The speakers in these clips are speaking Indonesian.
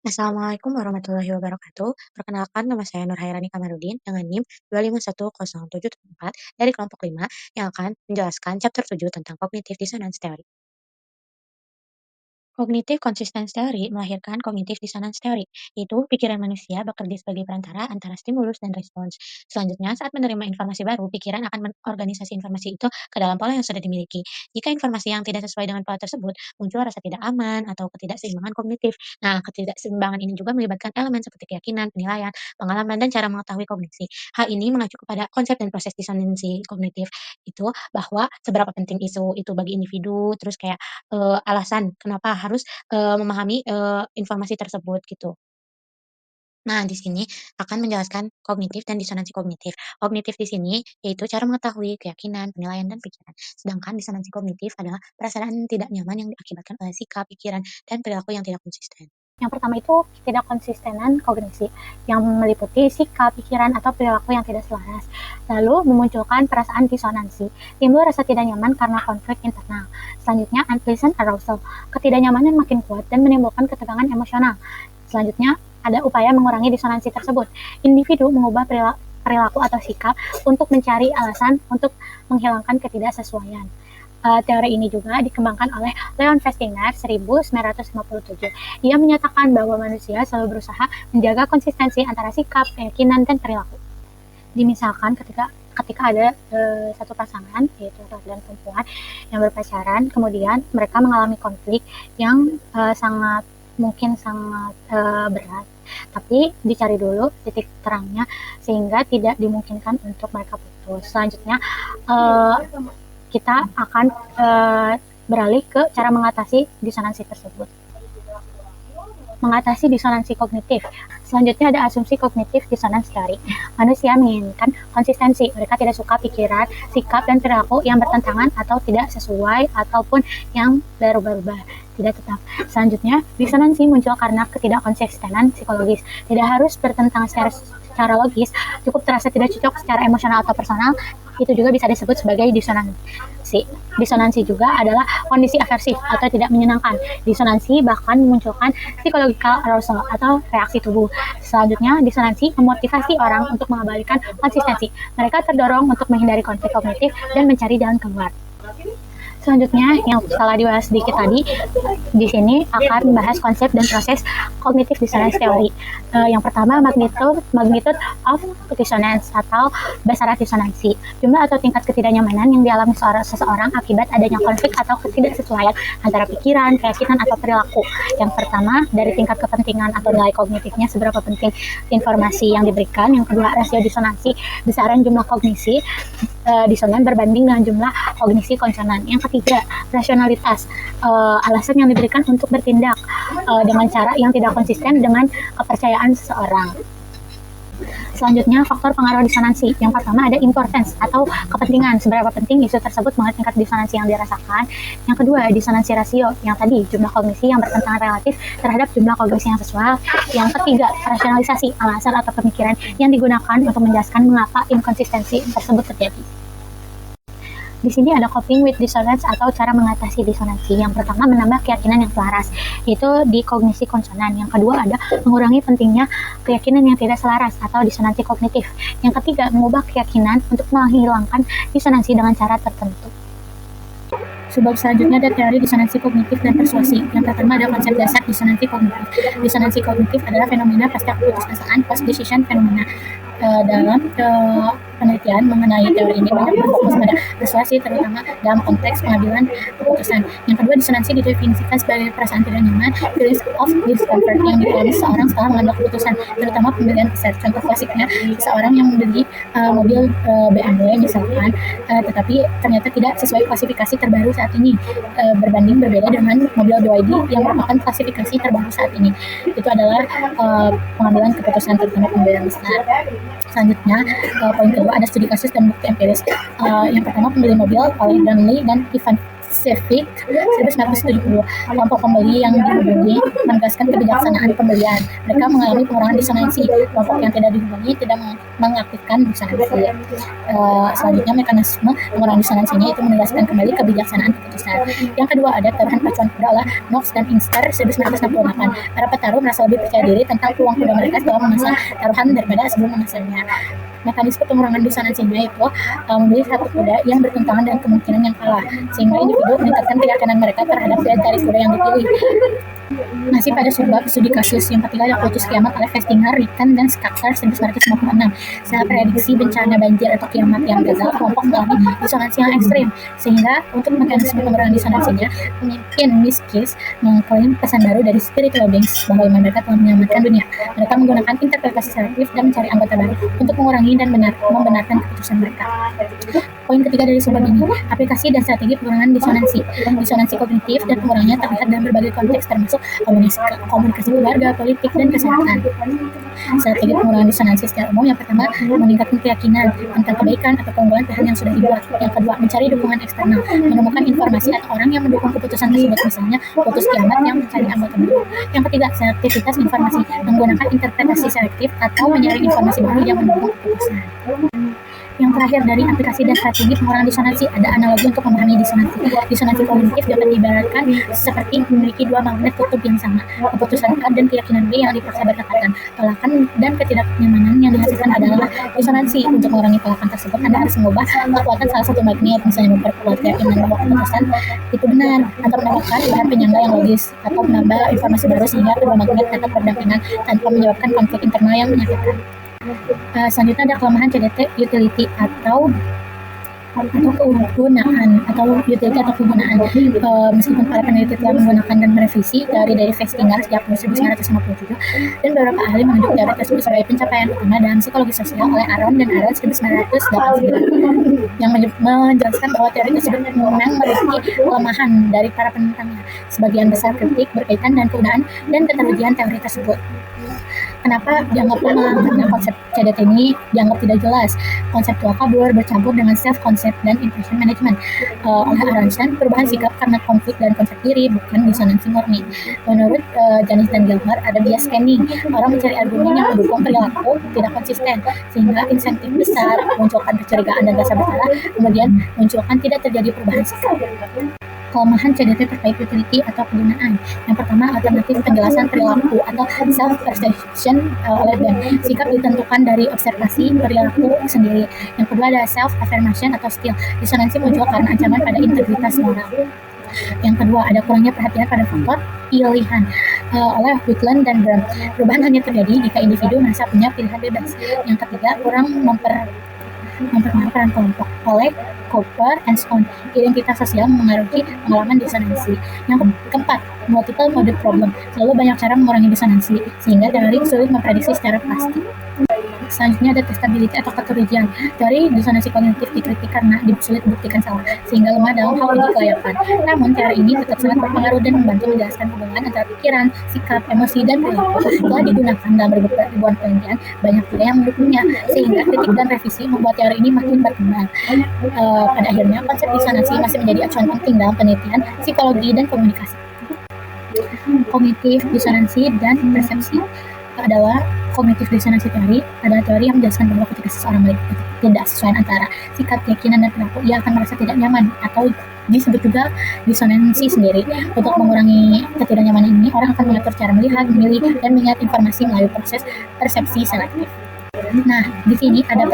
Assalamualaikum warahmatullahi wabarakatuh. Perkenalkan nama saya Nurhairani Kamarudin dengan NIM 2510774 dari kelompok 5 yang akan menjelaskan chapter 7 tentang Cognitive Dissonance Theory. Cognitive Consistence Theory melahirkan Cognitive Dissonance Theory, yaitu pikiran manusia bekerja sebagai perantara antara stimulus dan respons. Selanjutnya, saat menerima informasi baru, pikiran akan mengorganisasi informasi itu ke dalam pola yang sudah dimiliki. Jika informasi yang tidak sesuai dengan pola tersebut, muncul rasa tidak aman atau ketidakseimbangan kognitif. Nah, ketidakseimbangan ini juga melibatkan elemen seperti keyakinan, penilaian, pengalaman, dan cara mengetahui kognisi. Hal ini mengacu kepada konsep dan proses disonansi kognitif itu bahwa seberapa penting isu itu bagi individu, terus kayak alasan kenapa harus, memahami, informasi tersebut gitu. Nah, di sini akan menjelaskan kognitif dan disonansi kognitif. Kognitif di sini yaitu cara mengetahui, keyakinan, penilaian, dan pikiran. Sedangkan disonansi kognitif adalah perasaan tidak nyaman yang diakibatkan oleh sikap, pikiran, dan perilaku yang tidak konsisten. Yang pertama itu tidak konsistenan kognisi, yang meliputi sikap, pikiran, atau perilaku yang tidak selaras. Lalu memunculkan perasaan disonansi, timbul rasa tidak nyaman karena konflik internal. Selanjutnya unpleasant arousal, ketidaknyamanan makin kuat dan menimbulkan ketegangan emosional. Selanjutnya ada upaya mengurangi disonansi tersebut. Individu mengubah perilaku atau sikap untuk mencari alasan untuk menghilangkan ketidaksesuaian. Teori ini juga dikembangkan oleh Leon Festinger 1957. Ia menyatakan bahwa manusia selalu berusaha menjaga konsistensi antara sikap, keyakinan, dan perilaku. Dimisalkan ketika ada satu pasangan, yaitu laki dan perempuan yang berpacaran, kemudian mereka mengalami konflik yang sangat berat, tapi dicari dulu titik terangnya sehingga tidak dimungkinkan untuk mereka putus. Selanjutnya kita akan beralih ke cara mengatasi disonansi tersebut. Mengatasi disonansi kognitif. Selanjutnya ada asumsi kognitif dissonance theory. Manusia menginginkan konsistensi. Mereka tidak suka pikiran, sikap, dan perilaku yang bertentangan atau tidak sesuai ataupun yang berubah-ubah, tidak tetap. Selanjutnya, disonansi muncul karena ketidakkonsistenan psikologis. Tidak harus bertentangan secara logis, cukup terasa tidak cocok secara emosional atau personal, itu juga bisa disebut sebagai disonansi. Disonansi juga adalah kondisi aversif atau tidak menyenangkan. Disonansi bahkan memunculkan psychological arousal atau reaksi tubuh. Selanjutnya, disonansi memotivasi orang untuk mengabaikan konsistensi. Mereka terdorong untuk menghindari konflik kognitif dan mencari jalan keluar. Selanjutnya, yang telah dibahas sedikit tadi, di sini akan membahas konsep dan proses cognitive dissonance theory. Yang pertama, magnitude of dissonance atau besaran disonansi. Jumlah atau tingkat ketidaknyamanan yang dialami seseorang akibat adanya konflik atau ketidaksesuaian antara pikiran, keyakinan, atau perilaku. Yang pertama, dari tingkat kepentingan atau nilai kognitifnya, seberapa penting informasi yang diberikan. Yang kedua, rasio disonansi, besaran jumlah kognisi disonan berbanding dengan jumlah kognisi konsonan. Yang ketiga, rasionalitas, alasan yang diberikan untuk bertindak dengan cara yang tidak konsisten dengan kepercayaan seseorang. Selanjutnya, faktor pengaruh disonansi. Yang pertama ada importance atau kepentingan, seberapa penting isu tersebut mengenai tingkat disonansi yang dirasakan. Yang kedua, disonansi rasio, yang tadi jumlah kognisi yang bertentangan relatif terhadap jumlah kognisi yang sesuai. Yang ketiga, rasionalisasi, alasan atau pemikiran yang digunakan untuk menjelaskan mengapa inkonsistensi tersebut terjadi. Di sini ada coping with dissonance atau cara mengatasi disonansi. Yang pertama, menambah keyakinan yang selaras, yaitu di kognisi konsonan. Yang kedua ada mengurangi pentingnya keyakinan yang tidak selaras atau disonansi kognitif. Yang ketiga, mengubah keyakinan untuk menghilangkan disonansi dengan cara tertentu. Subbab selanjutnya ada teori disonansi kognitif dan persuasi. Yang pertama ada konsep dasar disonansi kognitif. Disonansi kognitif adalah fenomena pasca keputusasaan, post-decision fenomena. Dalam penelitian mengenai teori ini banyak berfokus pada persuasi, terutama dalam konteks pengambilan keputusan. Yang kedua, disonansi didefinisikan sebagai perasaan tidak nyaman, feelings of discomfort yang dialami seseorang setelah mengambil keputusan, terutama pembelian besar. Contoh klasiknya, seseorang yang membeli mobil BMW misalkan, tetapi ternyata tidak sesuai klasifikasi terbaru saat ini, berbanding berbeda dengan mobil BYD yang merupakan klasifikasi terbaru saat ini. Itu adalah pengambilan keputusan terutama pembelian besar. Selanjutnya, poin kedua ada studi kasus dan bukti empiris. Yang pertama, pembeli mobil oleh Brownlee dan Ivan Civic 1970. Kelompok pembeli yang dihubungi menegaskan kebijaksanaan pembelian. Mereka mengalami pengurangan disonansi. Kelompok yang tidak dihubungi tidak mengaktifkan disonansi. Selanjutnya mekanisme pengurangan disonansinya itu menegaskan kembali kebijaksanaan keputusan. Yang kedua ada taruhan pacuan kuda oleh Knox dan Inkster 1968. Para petarung merasa lebih percaya diri tentang peluang kuda mereka setelah memasang taruhan daripada sebelum memasangnya. Mekanisme pengurangan disonansinya itu memilih satu kuda yang bertentangan dengan kemungkinan yang kalah, sehingga individu meningkatkan keyakinan mereka terhadap dari kuda yang dipilih. Masih pada subbab studi kasus yang ketiga ada Kultus Kiamat oleh Festinger, Riken, dan Skaksar 1956. Setelah prediksi bencana banjir atau kiamat yang gagal, kelompok mengalami disonansi yang ekstrim, sehingga untuk mekanisme pengurangan disonansinya, pemimpin Miskis mengklaim pesan baru dari spiritual beings bahwa iman mereka telah menyelamatkan dunia. Mereka menggunakan interpretasi selektif dan mencari anggota baru untuk mengurangi dan membenarkan keputusan mereka. Poin ketiga dari subbab ini, aplikasi dan strategi pengurangan disonansi. Disonansi kognitif dan pengurangannya terlihat dalam berbagai konteks termasuk komunikasi keluarga, politik, dan kesehatan. Strategi pengurangan disonansi secara umum, yang pertama meningkatkan keyakinan tentang kebaikan atau keunggulan pilihan yang sudah dibuat. Yang kedua mencari dukungan eksternal, menemukan informasi atau orang yang mendukung keputusan tersebut, misalnya Kultus Kiamat yang mencari anggota baru. Yang ketiga selektivitas informasi, menggunakan interpretasi selektif atau mencari informasi baru yang mendukung keputusan. Yang terakhir dari aplikasi dan strategi pengurangan disonansi ada analogi untuk memahami disonansi. Disonansi kognitif dapat diibaratkan seperti memiliki dua magnet kutub yang sama. Keputusan A dan keyakinan B yang dipaksa berdekatan. Tolakan dan ketidaknyamanan yang dihasilkan adalah disonansi. Untuk mengurangi tolakan tersebut, Anda harus mengubah kekuatan salah satu magnet, misalnya memperkuat keyakinan bahwa keputusan itu benar, atau menambahkan bahan penyangga yang logis, atau menambah informasi baru sehingga kedua magnet tetap berdampingan tanpa menyebabkan konflik internal yang menyakitkan. Selanjutnya ada kelemahan CDT utility atau kegunaan meskipun para peneliti telah menggunakan dan merevisi dari Festinger sejak 1957 dan beberapa ahli menunjuk teori tersebut sebagai pencapaian utama dalam psikologi sosial oleh Aron dan Aron 1989 yang menjelaskan bahwa teori tersebut memang memiliki kelemahan dari para penentangnya. Sebagian besar kritik berkaitan dengan kegunaan dan keterujian teori tersebut. Kenapa dianggap lemah? Karena konsep CDT ini dianggap tidak jelas, konseptual kabur, bercampur dengan self-concept dan impression management. Oleh Aronson, perubahan sikap karena konflik dan konsep diri, bukan disonansi murni. Menurut Janis dan Gilmer, ada bias scanning. Orang mencari argumen yang mendukung perilaku tidak konsisten, sehingga insentif besar munculkan kecurigaan dan rasa bersalah, kemudian munculkan tidak terjadi perubahan sikap. Kelemahan CDT terkait utility atau kegunaan. Yang pertama, alternatif penjelasan perilaku atau self-perception oleh Ben. Sikap ditentukan dari observasi perilaku sendiri. Yang kedua ada self-affirmation atau skill. Disonansi muncul karena ancaman pada integritas moral. Yang kedua ada kurangnya perhatian pada faktor pilihan oleh Whitland dan Brown. Perubahan hanya terjadi jika individu merasa punya pilihan bebas. Yang ketiga, kurang memperkenalkan peran kelompok oleh Cooper and Stone. Identitas sosial mengaruhi pengalaman disonansi. Yang keempat, multiple mode problem. Selalu banyak cara mengurangi disonansi, sehingga teori sulit memprediksi secara pasti. Selanjutnya ada testability atau keterujian. Teori disonansi kognitif dikritik karena sulit dibuktikan salah, sehingga lemah dalam hal uji kelayakan. Namun teori ini tetap sangat berpengaruh dan membantu menjelaskan hubungan antara pikiran, sikap, emosi, dan perilaku. Setelah digunakan dalam ribuan penelitian, banyak juga yang mendukungnya, sehingga kritik dan revisi membuat teori ini makin berkembang. Pada akhirnya, konsep disonansi masih menjadi acuan penting dalam penelitian psikologi dan komunikasi. Kognitif disonansi dan persepsi adalah kognitif disonansi teori adalah teori yang menjelaskan bahwa ketika seseorang melihat tidak sesuai antara sikap, keyakinan, dan perilaku, ia akan merasa tidak nyaman atau disebut juga disonansi sendiri. Untuk mengurangi ketidaknyamanan ini, orang akan mengatur cara melihat, memilih, dan mengingat informasi melalui proses persepsi selektif. Nah, di sini ada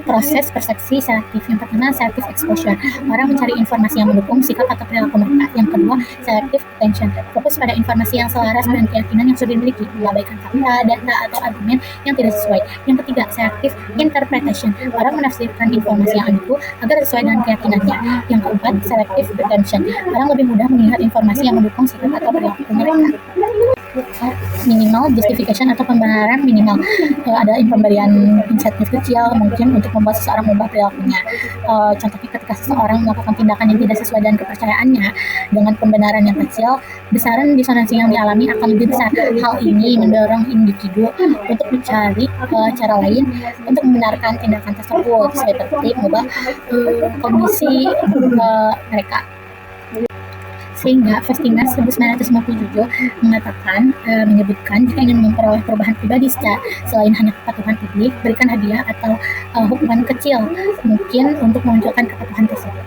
proses persepsi selektif. Yang pertama, selective exposure. Orang mencari informasi yang mendukung sikap atau perilaku mereka. Yang kedua, selective attention. Fokus pada informasi yang selaras dengan keyakinan yang sudah dimiliki, mengabaikan fakta, data, atau argumen yang tidak sesuai. Yang ketiga, selective interpretation. Orang menafsirkan informasi yang ambigu agar sesuai dengan keyakinannya. Yang keempat, selective retention. Orang lebih mudah mengingat informasi yang mendukung sikap atau perilaku mereka. Minimal justification atau pembenaran minimal. Ada pemberian insentif kecil mungkin untuk membuat seseorang mengubah perilakunya. Contohnya ketika seseorang melakukan tindakan yang tidak sesuai dengan kepercayaannya dengan pembenaran yang kecil, besaran disonansi yang dialami akan lebih besar. Hal ini mendorong individu untuk mencari cara lain untuk membenarkan tindakan tersebut seperti mengubah kondisi mereka. Sehingga Festingan 1957 menyebutkan jika ingin memperoleh perubahan pribadi selain hanya kepatuhan publik, berikan hadiah atau hukuman kecil mungkin untuk memunculkan kepatuhan tersebut.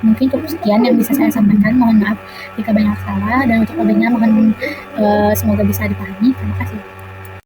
Mungkin cukup sekian yang bisa saya sampaikan. Mohon maaf jika banyak salah, dan untuk lebihnya mohon semoga bisa dipahami. Terima kasih.